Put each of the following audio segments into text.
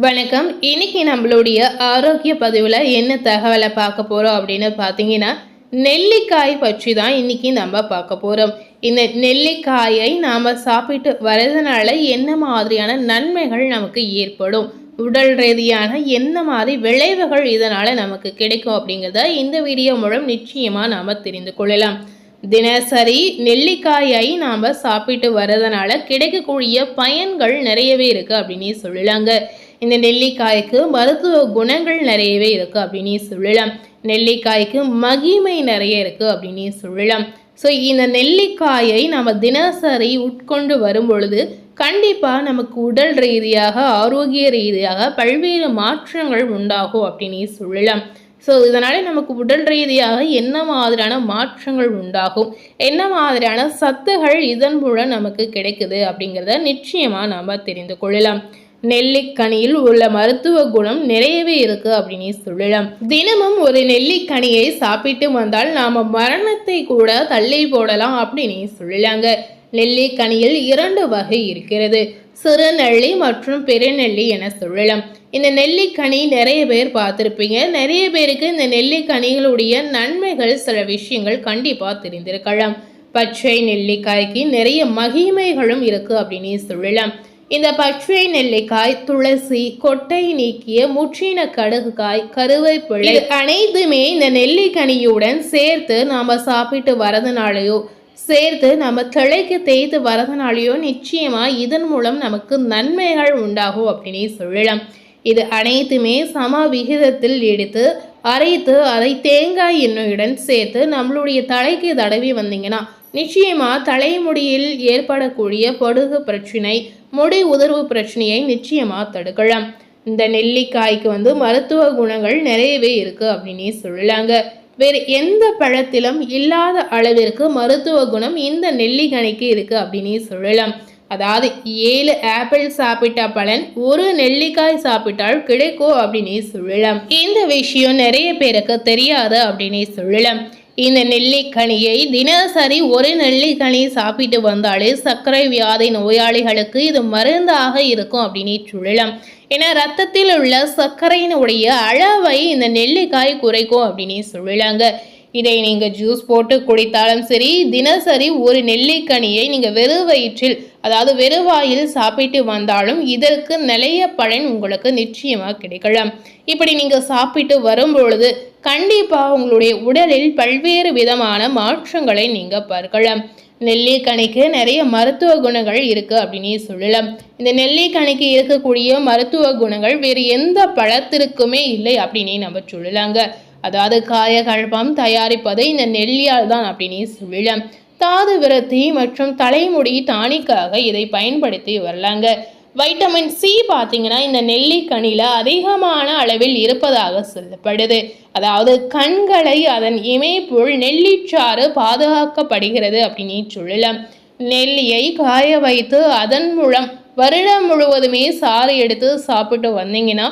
வணக்கம். இன்னைக்கு நம்மளுடைய ஆரோக்கிய பதிவில் என்ன தகவலை பார்க்க போகிறோம் அப்படின்னு பார்த்தீங்கன்னா, நெல்லிக்காய் பற்றி தான் இன்னைக்கு நம்ம பார்க்க போகிறோம். இந்த நெல்லிக்காயை நாம் சாப்பிட்டு வரதுனால என்ன மாதிரியான நன்மைகள் நமக்கு ஏற்படும், உடல் ரீதியான என்ன மாதிரி விளைவுகள் இதனால் நமக்கு கிடைக்கும் அப்படிங்கிறத இந்த வீடியோ மூலம் நிச்சயமாக நாம் தெரிந்து கொள்ளலாம். தினசரி நெல்லிக்காயை நாம் சாப்பிட்டு வரதுனால கிடைக்கக்கூடிய பயன்கள் நிறையவே இருக்குது அப்படின்னு சொல்லலாங்க. இந்த நெல்லிக்காய்க்கு மருத்துவ குணங்கள் நிறையவே இருக்குது அப்படின்னு சொல்லலாம். நெல்லிக்காய்க்கு மகிமை நிறைய இருக்குது அப்படின்னு சொல்லலாம். ஸோ இந்த நெல்லிக்காயை நம்ம தினசரி உட்கொண்டு வரும் பொழுது கண்டிப்பாக நமக்கு உடல் ரீதியாக ஆரோக்கிய ரீதியாக பல்வேறு மாற்றங்கள் உண்டாகும் அப்படின்னு சொல்லலாம். ஸோ இதனால் நமக்கு உடல் ரீதியாக என்ன மாதிரியான மாற்றங்கள் உண்டாகும், என்ன மாதிரியான சத்துகள் இதன் மூலம் நமக்கு கிடைக்குது அப்படிங்கிறத நிச்சயமாக நாம் தெரிந்து கொள்ளலாம். நெல்லிக்கனியில் உள்ள மருத்துவ குணம் நிறையவே இருக்கு அப்படின்னு சொல்லலாம். தினமும் ஒரு நெல்லிக்கனியை சாப்பிட்டு வந்தால் நாம மரணத்தை கூட தள்ளி போடலாம் அப்படின்னு சொல்லலாங்க. நெல்லிக்கனியில் 2 வகை இருக்கிறது, சிறுநெல்லி மற்றும் பெருநெல்லி என சொல்லலாம். இந்த நெல்லிக்கனி நிறைய பேர் பார்த்துருப்பீங்க. நிறைய பேருக்கு இந்த நெல்லிக்கனிகளுடைய நன்மைகள் சில விஷயங்கள் கண்டிப்பாக தெரிந்திருக்கலாம். பச்சை நெல்லிக்காய்க்கு நிறைய மகிமைகளும் இருக்கு அப்படின்னு சொல்லலாம். இந்த பச்சை நெல்லிக்காய் துளசி, கொட்டை நீக்கிய முற்றின கடுகுக்காய், கருவேப்பிலை அனைத்துமே இந்த நெல்லிக்கனியுடன் சேர்த்து நாம் சாப்பிட்டு வரதுனாலையோ சேர்த்து நம்ம தலைக்கு தேய்த்து வரதுனாலையோ நிச்சயமா இதன் மூலம் நமக்கு நன்மைகள் உண்டாகும் அப்படின்னு சொல்லலாம். இது அனைத்துமே சம விகிதத்தில் எடுத்து அரைத்து அதை தேங்காய் எண்ணெயுடன் சேர்த்து நம்மளுடைய தலைக்கு தடவி வந்தீங்கன்னா நிச்சயமா தலைமுடியில் ஏற்படக்கூடிய பொடுகு பிரச்சனை, முடி உதிர்வு பிரச்சனையை நிச்சயமா தடுக்கலாம். இந்த நெல்லிக்காய்க்கு மருத்துவ குணங்கள் நிறையவே இருக்கு அப்படின்னே சொல்லலாங்க. வேறு எந்த பழத்திலும் இல்லாத அளவிற்கு மருத்துவ குணம் இந்த நெல்லிக்கனிக்கு இருக்கு அப்படின்னே சொல்லலாம். அதாவது 7 ஆப்பிள் சாப்பிட்ட பலன் 1 நெல்லிக்காய் சாப்பிட்டால் கிடைக்கும் அப்படின்னே சொல்லலாம். இந்த விஷயம் நிறைய பேருக்கு தெரியாது அப்படின்னே சொல்லலாம். இந்த நெல்லிக்கனியை தினசரி 1 நெல்லிக்கனி சாப்பிட்டு வந்தாலே சர்க்கரை வியாதி நோயாளிகளுக்கு இது மருந்தாக இருக்கும் அப்படின்னு சொல்லலாம். ஏன்னா ரத்தத்தில் உள்ள சர்க்கரையினுடைய அளவை இந்த நெல்லிக்காய் குறைக்கும் அப்படின்னு சொல்லலாங்க. இதை நீங்கள் ஜூஸ் போட்டு குடித்தாலும் சரி, தினசரி 1 நெல்லிக்கனியை நீங்கள் வெறும் வயிற்றில், அதாவது வெறுவாயில் சாப்பிட்டு வந்தாலும் இதற்கு நிலைய பலன் உங்களுக்கு நிச்சயமாக கிடைக்கலாம். இப்படி நீங்கள் சாப்பிட்டு வரும்பொழுது கண்டிப்பாக உங்களுடைய உடலில் பல்வேறு விதமான மாற்றங்களை நீங்கள் பார்க்கலாம். நெல்லிக்கனிக்கு நிறைய மருத்துவ குணங்கள் இருக்குது அப்படின்னு சொல்லலாம். இந்த நெல்லிக்கனிக்கு இருக்கக்கூடிய மருத்துவ குணங்கள் வேறு எந்த பழத்திற்குமே இல்லை அப்படின்னு நம்ம சொல்லலாங்க. அதாவது காயகல்பம் தயாரிப்பது இந்த நெல்லியால் தான் அப்படின்னு சொல்லலாம். தாது விருத்தி மற்றும் தலைமுடி டானிக்காக இதை பயன்படுத்தி வரலாங்க. வைட்டமின் சி பார்த்தீங்கன்னா இந்த நெல்லிக்கனியில் அதிகமான அளவில் இருப்பதாக சொல்லப்படுது. அதாவது கண்களை அதன் இமைப்புள் நெல்லிச்சாறு பாதுகாக்கப்படுகிறது அப்படின்னு சொல்லலாம். நெல்லியை காய வைத்து அதன் மூலம் வருடம் முழுவதுமே சாறு எடுத்து சாப்பிட்டு வந்தீங்கன்னா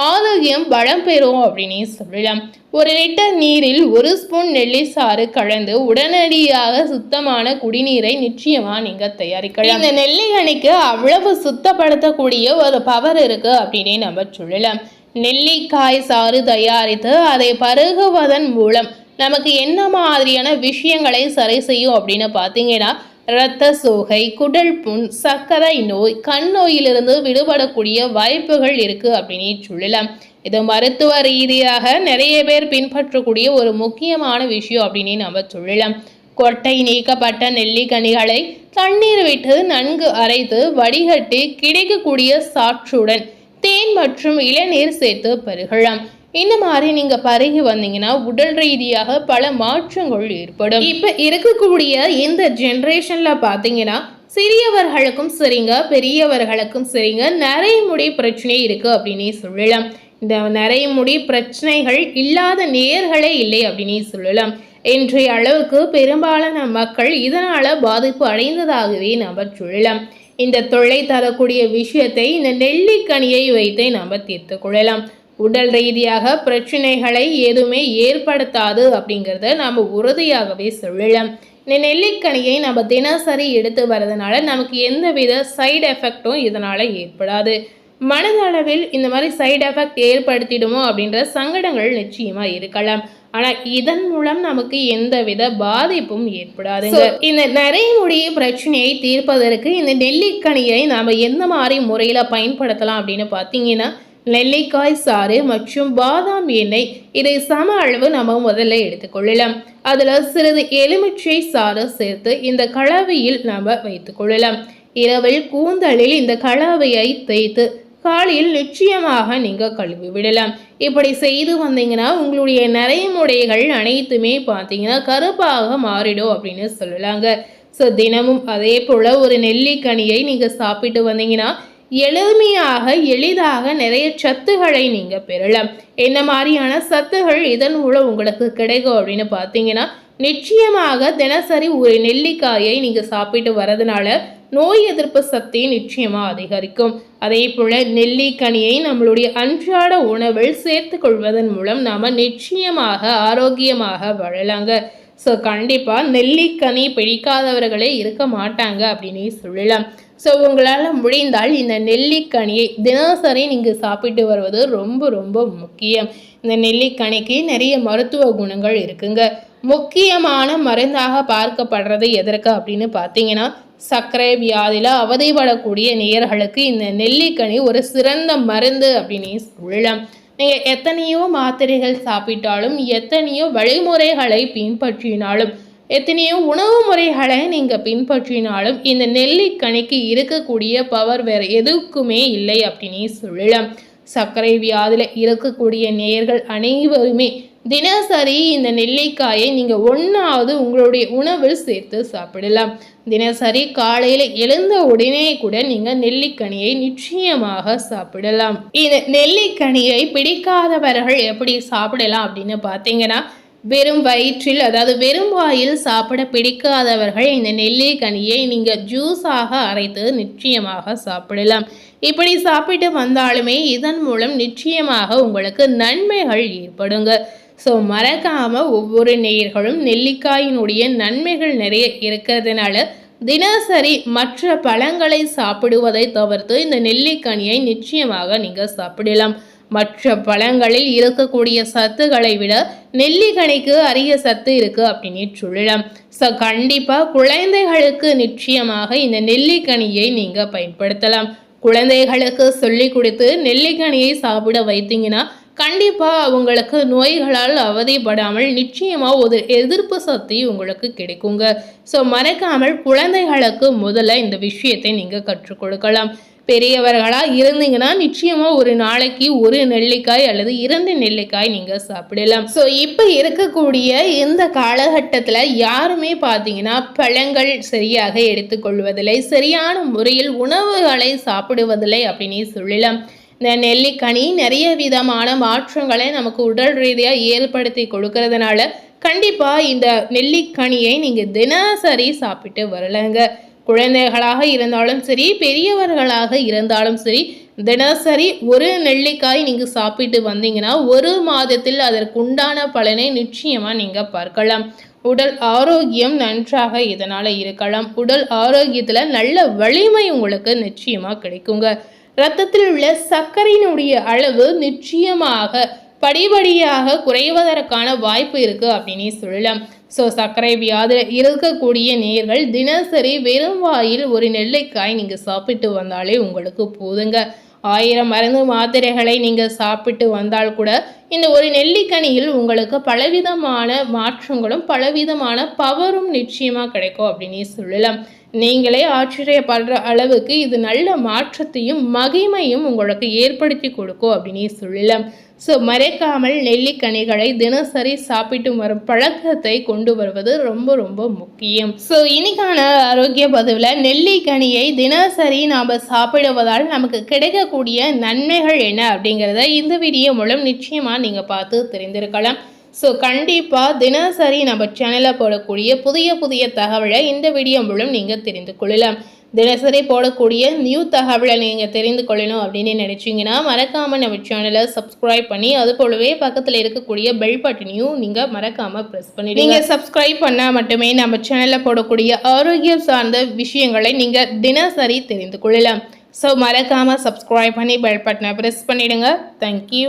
ஆரோக்கியம் பலம் பெறும் அப்படின்னு சொல்லலாம். 1 லிட்டர் நீரில் 1 ஸ்பூன் நெல்லி சாறு கலந்து உடனடியாக சுத்தமான குடிநீரை நிச்சயமா நீங்க தயாரிக்கலாம். இந்த நெல்லிக்கனிக்கு அவ்வளவு சுத்தப்படுத்தக்கூடிய ஒரு பவர் இருக்கு அப்படின்னு நம்ம சொல்லலாம். நெல்லிக்காய் சாறு தயாரித்து அதை பருகுவதன் மூலம் நமக்கு என்ன மாதிரியான விஷயங்களை சரி செய்யும் அப்படின்னு பார்த்தீங்கன்னா, இரத்த சோகை, குடல் புண், சர்க்கரை நோய், கண் நோயிலிருந்து விடுபடக்கூடிய வாய்ப்புகள் இருக்குது அப்படின்னு சொல்லலாம். இது மருத்துவ ரீதியாக நிறைய பேர் பின்பற்றக்கூடிய ஒரு முக்கியமான விஷயம் அப்படின்னு நம்ம சொல்லலாம். கொட்டை நீக்கப்பட்ட நெல்லிக்கனிகளை தண்ணீர் விட்டு நன்கு அரைத்து வடிகட்டி கிடைக்கக்கூடிய சாற்றுடன் தேன் மற்றும் இளநீர் சேர்த்து பருகலாம். இந்த மாதிரி நீங்க பருகி வந்தீங்கன்னா உடல் ரீதியாக பல மாற்றங்கள் ஏற்படும். இப்ப இருக்கக்கூடிய இந்த ஜென்ரேஷன்ல பாத்தீங்கன்னா சிறியவர்களுக்கும் சரிங்க, பெரியவர்களுக்கும் சரிங்க, நரைமுடி பிரச்சனை இருக்கு அப்படின்னு சொல்லலாம். இந்த நரைமுடி பிரச்சனைகள் இல்லாத நேர்களே இல்லை அப்படின்னு சொல்லலாம். இன்றைய அளவுக்கு பெரும்பாலான மக்கள் இதனால பாதிப்பு அடைந்ததாகவே நம்ம சொல்லலாம். இந்த தொல்லை தரக்கூடிய விஷயத்தை இந்த நெல்லிக்கனியை வைத்தே நம்ம தீர்த்து கொள்ளலாம். உடல் ரீதியாக பிரச்சனைகளை எதுவுமே ஏற்படுத்தாது அப்படிங்கிறத நாம் உறுதியாகவே சொல்லலாம். இந்த நெல்லிக்கனியை நம்ம தினசரி எடுத்து வரதுனால நமக்கு எந்தவித சைடு எஃபெக்டும் இதனால் ஏற்படாது. மனதளவில் இந்த மாதிரி சைடு எஃபெக்ட் ஏற்படுத்திடுமோ அப்படின்ற சங்கடங்கள் நிச்சயமா இருக்கலாம். ஆனா இதன் மூலம் நமக்கு எந்தவித பாதிப்பும் ஏற்படாதுங்க. இந்த நரைமுடி பிரச்சனையை தீர்ப்பதற்கு இந்த நெல்லிக்கனியை நாம எந்த மாதிரி முறையில பயன்படுத்தலாம் அப்படின்னு பார்த்தீங்கன்னா, நெல்லிக்காய் சாறு மற்றும் பாதாம் எண்ணெய் இதை சம அளவு நம்ம முதல்ல எடுத்துக்கொள்ளலாம். அதுல சிறிது எலுமிச்சை சாறு சேர்த்து இந்த கலவையில் நாம வைத்துக் கொள்ளலாம். இரவில் கூந்தலில் இந்த கலவையை தேய்த்து காலையில் நிச்சயமாக நீங்க கழுவி விடலாம். இப்படி செய்து வந்தீங்கன்னா உங்களுடைய நரைமுடிகள் அனைத்துமே பார்த்தீங்கன்னா கருப்பாக மாறிடும் அப்படின்னு சொல்லலாங்க. ஸோ தினமும் அதே போல ஒரு நெல்லிக்கனியை நீங்க சாப்பிட்டு வந்தீங்கன்னா எளிமையாக எளிதாக நிறைய சத்துக்களை நீங்க பெறலாம். என்ன மாதிரியான சத்துகள் இதன் மூலம் உங்களுக்கு கிடைக்கும் அப்படின்னு பார்த்தீங்கன்னா, நிச்சயமாக தினசரி ஒரு நெல்லிக்காயை நீங்க சாப்பிட்டு வரதுனால நோய் எதிர்ப்பு சக்தி நிச்சயமா அதிகரிக்கும். அதே போல நெல்லிக்கனியை நம்மளுடைய அன்றாட உணவில் சேர்த்து கொள்வதன் மூலம் நாம நிச்சயமாக ஆரோக்கியமாக வாழலாங்க. ஸோ கண்டிப்பாக நெல்லிக்கனி பிடிக்காதவர்களே இருக்க மாட்டாங்க அப்படின்னு சொல்லலாம். ஸோ உங்களால் முடிந்தால் இந்த நெல்லிக்கனியை தினசரி நீங்கள் சாப்பிட்டு வருவது ரொம்ப ரொம்ப முக்கியம். இந்த நெல்லிக்கனிக்கு நிறைய மருத்துவ குணங்கள் இருக்குங்க. முக்கியமான மருந்தாக பார்க்கப்படுறது எதற்கு அப்படின்னு பார்த்தீங்கன்னா, சர்க்கரை வியாதியில் அவதிப்படக்கூடிய நேயர்களுக்கு இந்த நெல்லிக்கனி ஒரு சிறந்த மருந்து அப்படின்னு சொல்லலாம். நீங்கள் எத்தனையோ மாத்திரைகள் சாப்பிட்டாலும், எத்தனையோ வழிமுறைகளை பின்பற்றினாலும், எத்தனையோ உணவு முறைகளை நீங்கள் பின்பற்றினாலும் இந்த நெல்லிக்கனிக்கு இருக்கக்கூடிய பவர் வேறு எதுக்குமே இல்லை அப்படின்னு சொல்லலாம். சர்க்கரை வியாதியில் இருக்கக்கூடிய நேயர்கள் அனைவருமே தினசரி இந்த நெல்லிக்காயை நீங்கள் ஒன்றாவது உங்களுடைய உணவில் சேர்த்து சாப்பிடலாம். தினசரி காலையில் எழுந்த உடனே கூட நீங்கள் நெல்லிக்கனியை நிச்சயமாக சாப்பிடலாம். இந்த நெல்லிக்கனியை பிடிக்காதவர்கள் எப்படி சாப்பிடலாம் அப்படின்னு பார்த்தீங்கன்னா, வெறும் வயிற்றில் அதாவது வெறும் வாயில் சாப்பிட பிடிக்காதவர்கள் இந்த நெல்லிக்கனியை நீங்கள் ஜூஸாக அரைத்து நிச்சயமாக சாப்பிடலாம். இப்படி சாப்பிட்டு வந்தாலுமே இதன் மூலம் நிச்சயமாக உங்களுக்கு நன்மைகள் ஏற்படுங்க. ஸோ மறக்காமல் ஒவ்வொரு நேயர்களும் நெல்லிக்காயினுடைய நன்மைகள் நிறைய இருக்கிறதுனால தினசரி மற்ற பழங்களை சாப்பிடுவதை தவிர்த்து இந்த நெல்லிக்கனியை நிச்சயமாக நீங்கள் சாப்பிடலாம். மற்ற பழங்களில் இருக்கக்கூடிய சத்துக்களை விட நெல்லிக்கனிக்கு அதிக சத்து இருக்குது அப்படின்னு சொல்லலாம். ஸோ கண்டிப்பாக குழந்தைகளுக்கு நிச்சயமாக இந்த நெல்லிக்கனியை நீங்கள் பயன்படுத்தலாம். குழந்தைகளுக்கு சொல்லி கொடுத்து நெல்லிக்கனியை சாப்பிட வைத்தீங்கன்னா கண்டிப்பாக அவங்களுக்கு நோய்களால் அவதிப்படாமல் நிச்சயமாக ஒரு எதிர்ப்பு சக்தி உங்களுக்கு கிடைக்குங்க. ஸோ மறக்காமல் குழந்தைகளுக்கு முதல்ல இந்த விஷயத்தை நீங்கள் கற்றுக் கொடுக்கலாம். பெரியவர்களாக இருந்தீங்கன்னா நிச்சயமாக ஒரு நாளைக்கு ஒரு நெல்லிக்காய் அல்லது 2 நெல்லிக்காய் நீங்கள் சாப்பிடலாம். ஸோ இப்போ இருக்கக்கூடிய இந்த காலகட்டத்தில் யாருமே பார்த்தீங்கன்னா பழங்கள் சரியாக எடுத்துக்கொள்வதில்லை, சரியான முறையில் உணவுகளை சாப்பிடுவதில்லை அப்படின்னு சொல்லலாம். இந்த நெல்லிக்கனி நிறைய விதமான மாற்றங்களை நமக்கு உடல் ரீதியாக ஏற்படுத்தி கொடுக்கறதுனால கண்டிப்பாக இந்த நெல்லிக்கனியை நீங்கள் தினசரி சாப்பிட்டு வரலங்க. குழந்தைகளாக இருந்தாலும் சரி, பெரியவர்களாக இருந்தாலும் சரி, தினசரி ஒரு நெல்லிக்காய் நீங்கள் சாப்பிட்டு வந்தீங்கன்னா 1 மாதத்தில் அதற்குண்டான பலனை நிச்சயமாக நீங்கள் பார்க்கலாம். உடல் ஆரோக்கியம் நன்றாக இதனால் இருக்கலாம். உடல் ஆரோக்கியத்தில் நல்ல வலிமை உங்களுக்கு நிச்சயமாக கிடைக்குங்க. இரத்தத்தில் உள்ள சர்க்கரையினுடைய அளவு நிச்சயமாக படிப்படியாக குறைவதற்கான வாய்ப்பு இருக்குது அப்படின்னு சொல்லலாம். ஸோ சர்க்கரை வியாதியில் இருக்கக்கூடிய நேயர்கள் தினசரி வெறும் வாயில் ஒரு நெல்லிக்காய் நீங்கள் சாப்பிட்டு வந்தாலே உங்களுக்கு போதுங்க. 1000 மருந்து மாத்திரைகளை நீங்கள் சாப்பிட்டு வந்தால் கூட இந்த ஒரு நெல்லிக்கனியில் உங்களுக்கு பலவிதமான மாற்றங்களும் பலவிதமான பவரும் நிச்சயமாக கிடைக்கும் அப்படின்னு சொல்லலாம். நீங்களே ஆச்சரியப்படுற அளவுக்கு இது நல்ல மாற்றத்தையும் மகிமையும் உங்களுக்கு ஏற்படுத்தி கொடுக்கும் அப்படின்னு சொல்லலாம். ஸோ மறைக்காமல் நெல்லிக்கனிகளை தினசரி சாப்பிட்டு வரும் பழக்கத்தை கொண்டு வருவது ரொம்ப ரொம்ப முக்கியம். ஸோ இன்னைக்கான ஆரோக்கிய பதிவில் நெல்லிக்கனியை தினசரி நாம் சாப்பிடுவதால் நமக்கு கிடைக்கக்கூடிய நன்மைகள் என்ன அப்படிங்கிறத இந்த வீடியோ மூலம் நிச்சயமாக நீங்கள் பார்த்து தெரிந்திருக்கலாம். ஸோ கண்டிப்பாக தினசரி நம்ம சேனலில் போடக்கூடிய புதிய புதிய தகவலை இந்த வீடியோ மூலம் நீங்கள் தெரிந்து கொள்ளலாம். தினசரி போடக்கூடிய நியூ தகவலை நீங்கள் தெரிந்து கொள்ளணும் அப்படின்னு நினச்சிங்கன்னா மறக்காமல் நம்ம சேனலை சப்ஸ்கிரைப் பண்ணி அது போலவே பக்கத்தில் இருக்கக்கூடிய பெல் பட்டனையும் நீங்கள் மறக்காமல் ப்ரெஸ் பண்ணிடுங்க. நீங்கள் சப்ஸ்கிரைப் பண்ணால் மட்டுமே நம்ம சேனலில் போடக்கூடிய ஆரோக்கியம் சார்ந்த விஷயங்களை நீங்கள் தினசரி தெரிந்து கொள்ளலாம். ஸோ மறக்காமல் சப்ஸ்கிரைப் பண்ணி பெல் பட்டனை ப்ரெஸ் பண்ணிவிடுங்க. தேங்க்யூ.